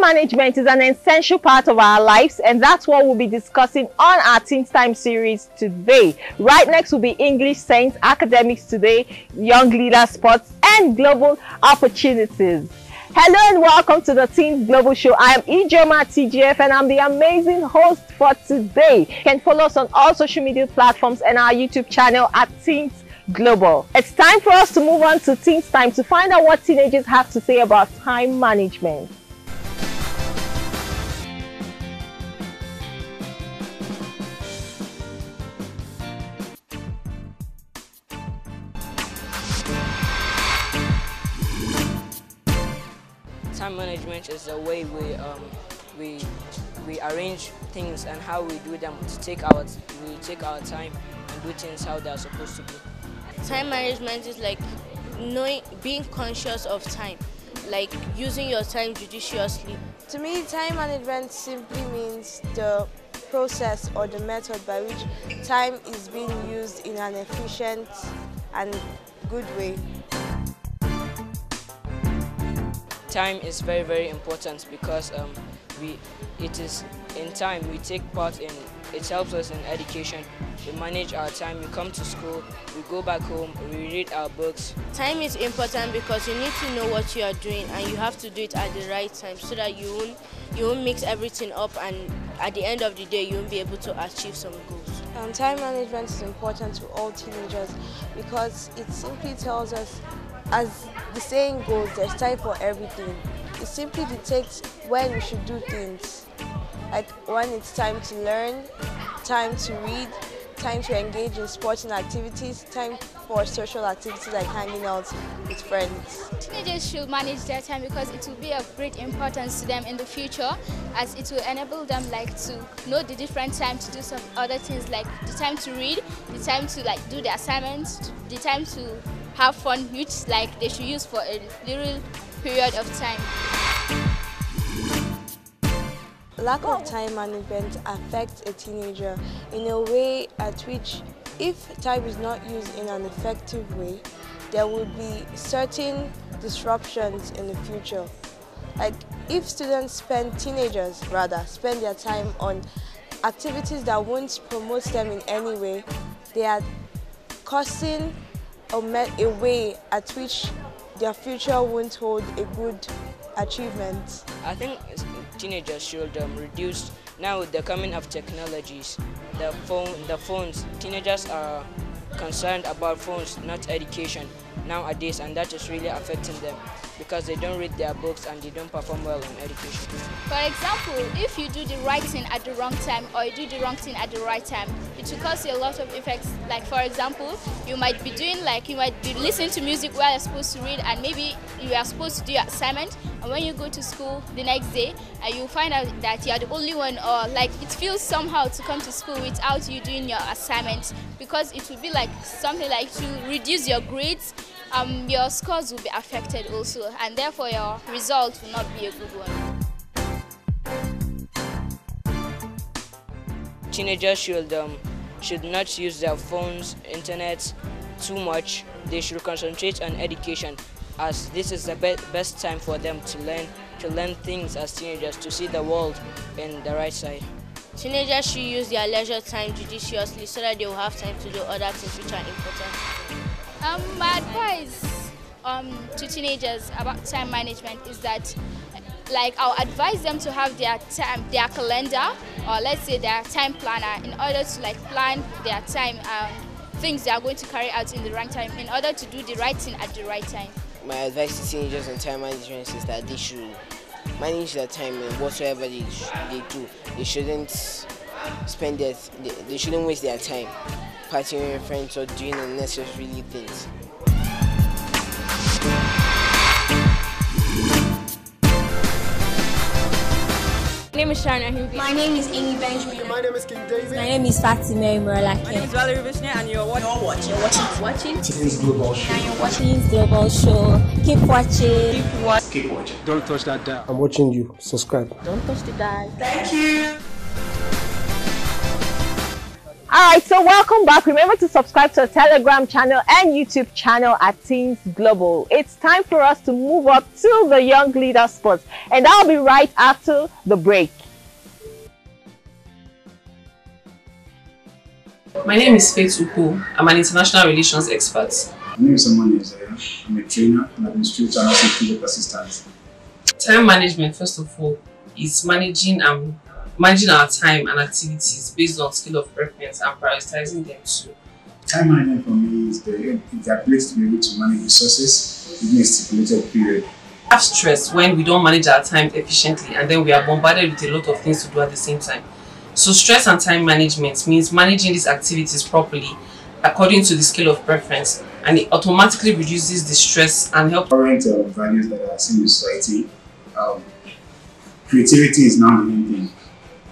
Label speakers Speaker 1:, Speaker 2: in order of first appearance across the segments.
Speaker 1: Time management is an essential part of our lives, and that's what we'll be discussing on our Teenz Time series today. Right next will be English Saints, Academics Today, Young Leader Sports, and Global Opportunities. Hello and welcome to the Teenz Global Show. I am Ijoma TGF and I'm the amazing host for today. You can follow us on all social media platforms and our YouTube channel at Teenz Global. It's time for us to move on to Teenz Time to find out what teenagers have to say about time management.
Speaker 2: Time management is the way we arrange things and how we do them to take our time and do things how they are supposed to be.
Speaker 3: Time management is like being conscious of time, like using your time judiciously.
Speaker 4: To me, time management simply means the process or the method by which time is being used in an efficient and good way.
Speaker 2: Time is very, very important because it is in time we take part in. It helps us in education. We manage our time. We come to school. We go back home. We read our books.
Speaker 3: Time is important because you need to know what you are doing, and you have to do it at the right time so that you won't mix everything up, and at the end of the day you won't be able to achieve some goals.
Speaker 4: Time management is important to all teenagers because it simply tells us, as the saying goes, there's time for everything. It simply dictates when we should do things, like when it's time to learn, time to read, time to engage in sporting activities, time for social activities like hanging out with friends.
Speaker 5: Teenagers should manage their time because it will be of great importance to them in the future, as it will enable them to know the different time to do some other things, like the time to read, the time to do the assignments, the time to have fun, which they should use for a little period of time.
Speaker 4: Lack of time management affects a teenager in a way at which, if time is not used in an effective way, there will be certain disruptions in the future. Like if teenagers spend their time on activities that won't promote them in any way, they are causing a way at which their future won't hold a good achievement.
Speaker 2: I think teenagers should reduce, now with the coming of technologies, the phones. Teenagers are concerned about phones, not education nowadays, and that is really affecting them because they don't read their books and they don't perform well in education.
Speaker 5: For example, if you do the right thing at the wrong time or you do the wrong thing at the right time, it will cause you a lot of effects. Like for example, you might be listening to music while you're supposed to read, and maybe you are supposed to do your assignment, and when you go to school the next day, you find out that you are the only one, or it feels somehow to come to school without you doing your assignment, because it will be something to reduce your grades. Your scores will be affected also, and therefore your result will not be a good one.
Speaker 2: Teenagers should not use their phones, internet too much. They should concentrate on education, as this is the best time for them to learn things as teenagers, to see the world in the right side.
Speaker 3: Teenagers should use their leisure time judiciously so that they will have time to do other things which are important.
Speaker 5: My advice to teenagers about time management is that I'll advise them to have their calendar, or let's say their time planner, in order to plan their time, things they are going to carry out in the right time, in order to do the right thing at the right time.
Speaker 6: My advice to teenagers on time management is that they should manage their time in whatsoever they do. They shouldn't they shouldn't waste their time partying with friends or doing unnecessary things.
Speaker 7: My name is Shana.
Speaker 8: My name is Amy Benjamin.
Speaker 9: My name is King David.
Speaker 8: My name is Fatima Muralake.
Speaker 7: My name is Valerie Vishnu, and you're watching
Speaker 9: Teenz Global Show.
Speaker 8: And you're watching Teenz Global Show. Keep watching.
Speaker 9: Keep watching.
Speaker 10: Don't touch that dial.
Speaker 9: I'm watching you. Subscribe.
Speaker 8: Don't touch the dial.
Speaker 9: Thank you.
Speaker 1: Alright, so welcome back. Remember to subscribe to our Telegram channel and YouTube channel at Teenz Global. It's time for us to move up to the Young Leader Sports, and I'll be right after the break.
Speaker 10: My name is Faith Uko. I'm an international relations expert.
Speaker 9: My name is Simon. I'm a trainer, an administrator, and also a project assistant.
Speaker 10: Time management, first of all, is managing our time and activities based on scale of preference and prioritizing them too.
Speaker 9: Time management for me is the ability to be able to manage resources within a stipulated period.
Speaker 10: We have stress when we don't manage our time efficiently, and then we are bombarded with a lot of things to do at the same time. So stress and time management means managing these activities properly according to the scale of preference, and it automatically reduces the stress and helps.
Speaker 9: Current values that are seen in society, creativity is now the main thing,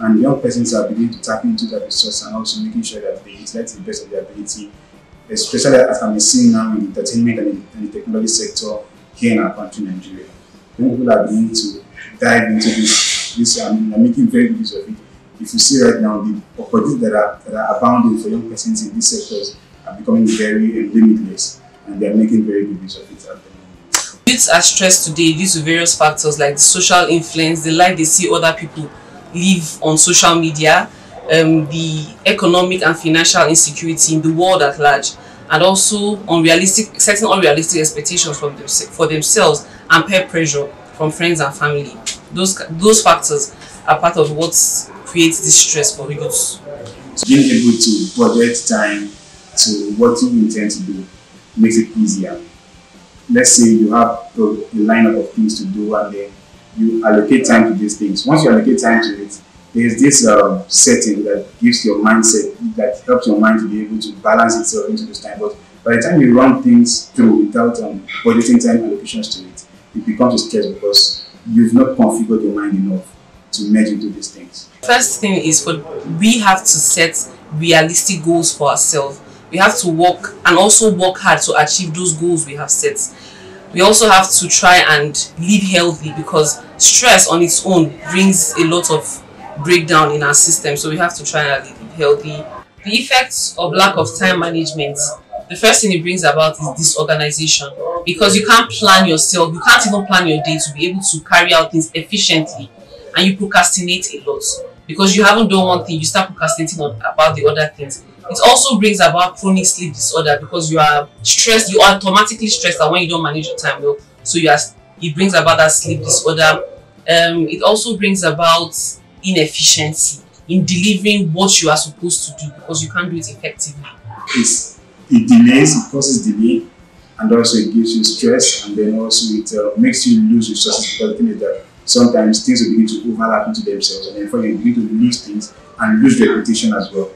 Speaker 9: and young persons are beginning to tap into that resource and also making sure that they utilize the best of their ability, especially as I'm seeing now in the entertainment and the technology sector here in our country, Nigeria. Young people are beginning to dive into this and are making very good use of it. If you see right now, the opportunities that are abounding for young persons in these sectors are becoming very limitless, and they are making very good use of it at the moment.
Speaker 10: Youths are stressed today due to various factors like the social influence, the life they see other people live on social media, the economic and financial insecurity in the world at large, and also setting unrealistic expectations for themselves and peer pressure from friends and family. Those factors are part of what creates this stress for youths.
Speaker 9: Being able to budget time to what you intend to do makes it easier. Let's say you have a lineup of things to do, and then you allocate time to these things. Once you allocate time to it, there's this setting that gives your mindset, that helps your mind to be able to balance itself into this time. But by the time you run things through without budgeting time allocations to it, it becomes a stress because you've not configured your mind enough to merge into these things.
Speaker 10: First thing is we have to set realistic goals for ourselves. We have to work and also work hard to achieve those goals we have set. We also have to try and live healthy, because stress on its own brings a lot of breakdown in our system. So we have to try and live healthy. The effects of lack of time management, the first thing it brings about is disorganization, because you can't plan yourself. You can't even plan your day to be able to carry out things efficiently, and you procrastinate a lot because you haven't done one thing. You start procrastinating about the other things. It also brings about chronic sleep disorder, because you are stressed. You are automatically stressed out when you don't manage your time well. So it brings about that sleep disorder. It also brings about inefficiency in delivering what you are supposed to do, because you can't do it effectively.
Speaker 9: It causes delay, and also it gives you stress, and then also it makes you lose resources, because the thing is that sometimes things will begin to overlap into themselves, and therefore you begin to lose things and lose reputation as well.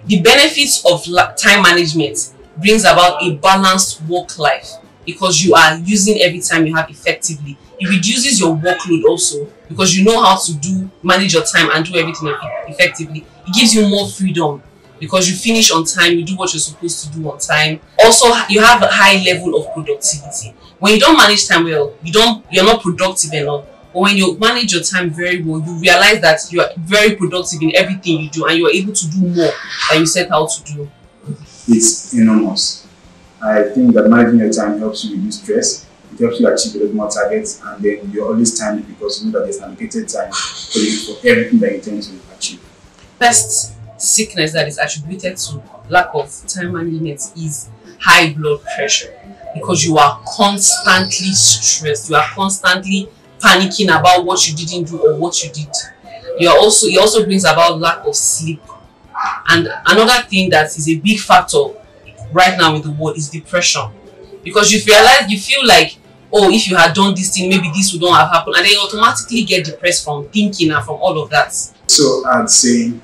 Speaker 10: The benefits of time management brings about a balanced work life, because you are using every time you have effectively. It reduces your workload also, because you know how to manage your time and do everything effectively. It gives you more freedom, because you finish on time, you do what you're supposed to do on time. Also, you have a high level of productivity. When you don't manage time well, you're not productive enough. But when you manage your time very well, you realize that you are very productive in everything you do, and you are able to do more than you set out to do.
Speaker 9: It's enormous. I think that managing your time helps you reduce stress. It helps you achieve a lot more targets, and then you're always timely, because you know that there's allocated time for everything that you intend to achieve.
Speaker 10: First sickness that is attributed to lack of time management is high blood pressure, because you are constantly stressed. You are constantly panicking about what you didn't do or what you did. It also brings about lack of sleep. And another thing that is a big factor right now in the world is depression, because you feel like, oh, if you had done this thing, maybe this would not have happened, and then you automatically get depressed from thinking and from all of that.
Speaker 9: So I'd say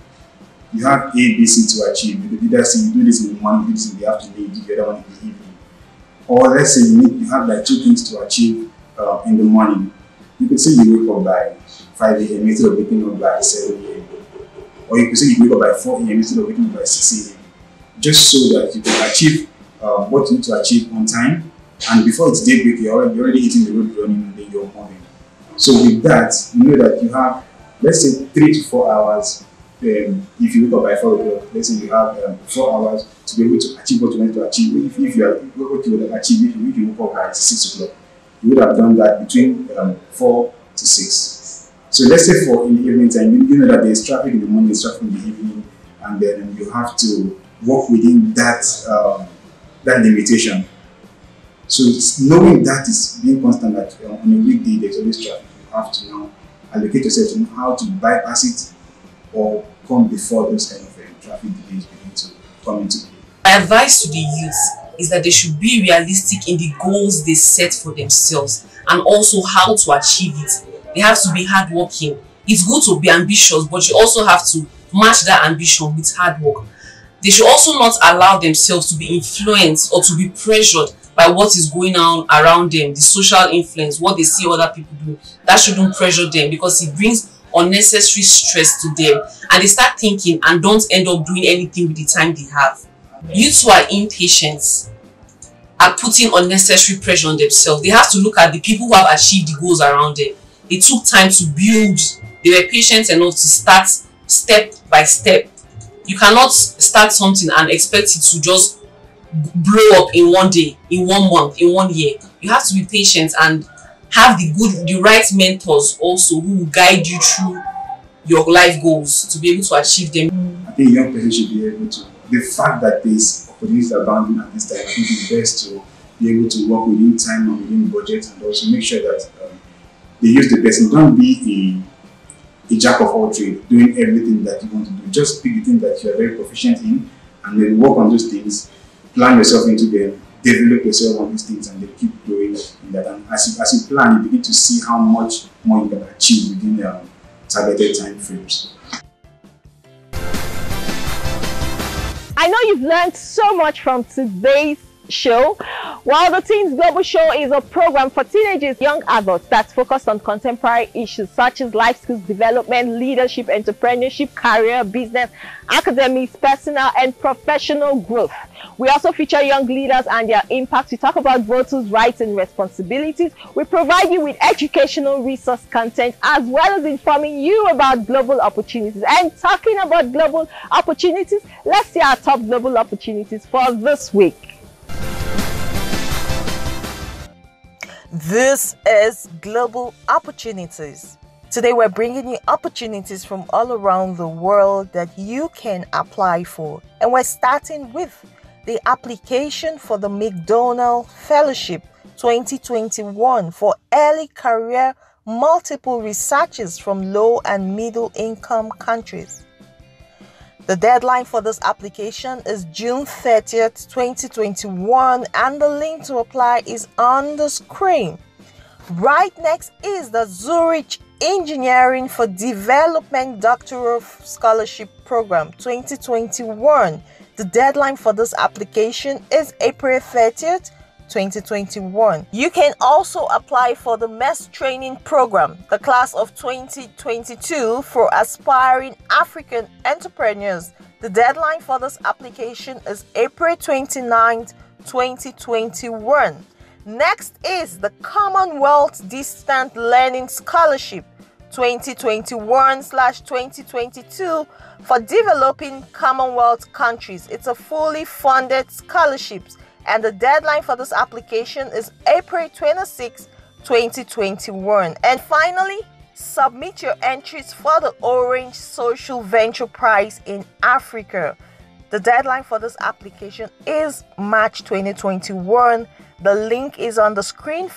Speaker 9: you have A, B, C to achieve. You could either say you do this in the morning, you do this in the afternoon, you do the other one in the evening. Or let's say you have like 2 things to achieve in the morning. You could say you wake up by 5 a.m. instead of waking up by 7 a.m. Or you could say you wake up by 4 a.m. instead of waking up by 6 a.m. Just so that you can achieve what you need to achieve on time. And before it's daybreak, you're already hitting the road running, and then you're moving. So with that, you know that you have, let's say, 3 to 4 hours if you wake up by 4 o'clock, let's say you have 4 hours to be able to achieve what you want to achieve. If you are what you would have achieved, if you woke up by 6 o'clock, you would have done that between 4 to 6. So let's say for in the evening time, you know that there's traffic in the morning, there's traffic in the evening, and then you have to work within that that limitation. So knowing that is being constant, that on a weekday there's always traffic, you have to now allocate yourself to know how to bypass it or come before those kind of traffic delays begin to come into play.
Speaker 10: My advice to the youth is that they should be realistic in the goals they set for themselves and also how to achieve it. They have to be hardworking. It's good to be ambitious, but you also have to match that ambition with hard work. They should also not allow themselves to be influenced or to be pressured by what is going on around them, the social influence, what they see other people do. That shouldn't pressure them because it brings unnecessary stress to them, and they start thinking and don't end up doing anything with the time they have. Youths who are impatient are putting unnecessary pressure on themselves. They have to look at the people who have achieved the goals around them. They took time to build. They were patient enough to start step by step. You cannot start something and expect it to just blow up in one day, in 1 month, in 1 year. You have to be patient and have the right mentors also who will guide you through your life goals to be able to achieve them.
Speaker 9: I think young people should be able to, the fact that there's opportunities abounding at this time, I think it's best to be able to work within time and within budget, and also make sure that they use the best. Don't be a jack of all trades, doing everything that you want to do. Just pick the thing that you are very proficient in and then work on those things, plan yourself into them, develop yourself on these things, and then keep growing in that. And as you plan, you begin to see how much more you can achieve within targeted time frames.
Speaker 1: I know you've learned so much from today's show. While the Teenz Global Show is a program for teenagers, young adults that's focused on contemporary issues such as life skills development, leadership, entrepreneurship, career, business, academics, personal and professional growth. We also feature young leaders and their impact. We talk about voters' rights and responsibilities. We provide you with educational resource content as well as informing you about global opportunities. And talking about global opportunities, let's see our top global opportunities for this week. This is Global Opportunities. Today we're bringing you opportunities from all around the world that you can apply for. And we're starting with the application for the McDonald Fellowship 2021 for early career multiple researchers from low and middle income countries. The deadline for this application is June 30th, 2021, and the link to apply is on the screen. Right next is the Zurich Engineering for Development Doctoral Scholarship Program 2021. The deadline for this application is April 30th, 2021. You can also apply for the MES training program, the class of 2022 for aspiring African entrepreneurs. The deadline for this application is April 29th, 2021. Next is the Commonwealth Distant Learning Scholarship 2021/2022 for developing Commonwealth countries. It's a fully funded scholarship, and the deadline for this application is April 26, 2021. And finally, submit your entries for the Orange Social Venture Prize in Africa. The deadline for this application is March 2021. The link is on the screen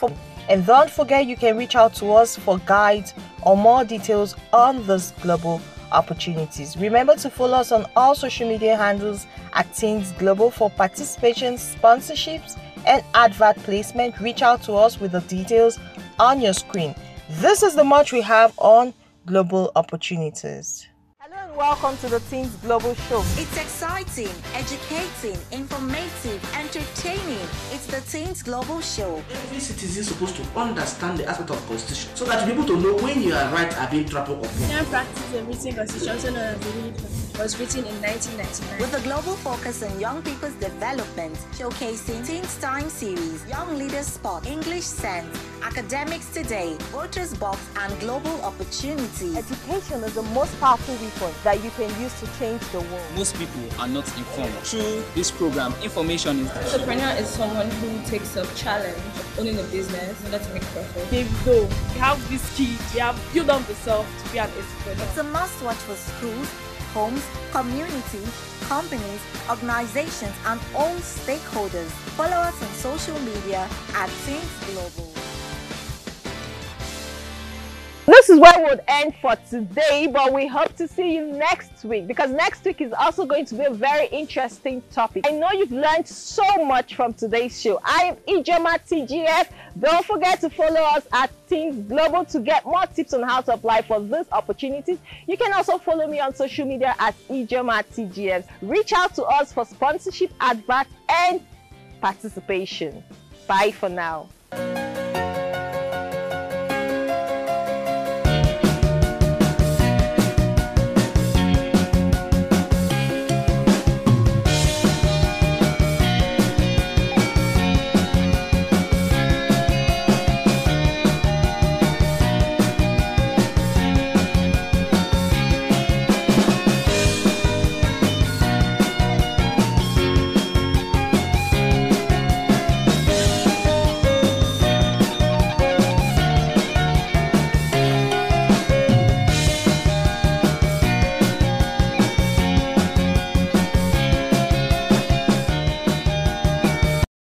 Speaker 1: and don't forget you can reach out to us for guides or more details on these global opportunities. Remember to follow us on all social media handles at Teenz Global for participation, sponsorships, and advert placement. Reach out to us with the details on your screen. This is the much we have on global opportunities. Hello and welcome to the Teenz Global Show.
Speaker 11: It's exciting, educating, informative, entertaining. It's the Teenz Global Show.
Speaker 12: Every citizen is supposed to understand the aspect of constitution so that you're able to know when you are right are being trampled upon.
Speaker 7: You can practice everything constitution so that
Speaker 13: was written in 1999.
Speaker 11: With a global focus on young people's development, showcasing Teenz Time series, Young Leaders Spot, English Sense, Academics Today, Voters Box, and Global Opportunity.
Speaker 1: Education is the most powerful weapon that you can use to change the world.
Speaker 14: Most people are not informed. Through this program, information is there.
Speaker 13: Entrepreneur is someone who takes up challenge of owning a business in order to make profit.
Speaker 15: You have this key, you have built up yourself to be an entrepreneur.
Speaker 11: It's a must-watch for schools, homes, communities, companies, organizations, and all stakeholders. Follow us on social media at Teenz Global.
Speaker 1: This is where we'll end for today, but we hope to see you next week, because next week is also going to be a very interesting topic. I know you've learned so much from today's show. I am Ijoma TGF. Don't forget to follow us at Teenz Global to get more tips on how to apply for these opportunities. You can also follow me on social media at Ijoma TGF. Reach out to us for sponsorship, adverts, and participation. Bye for now.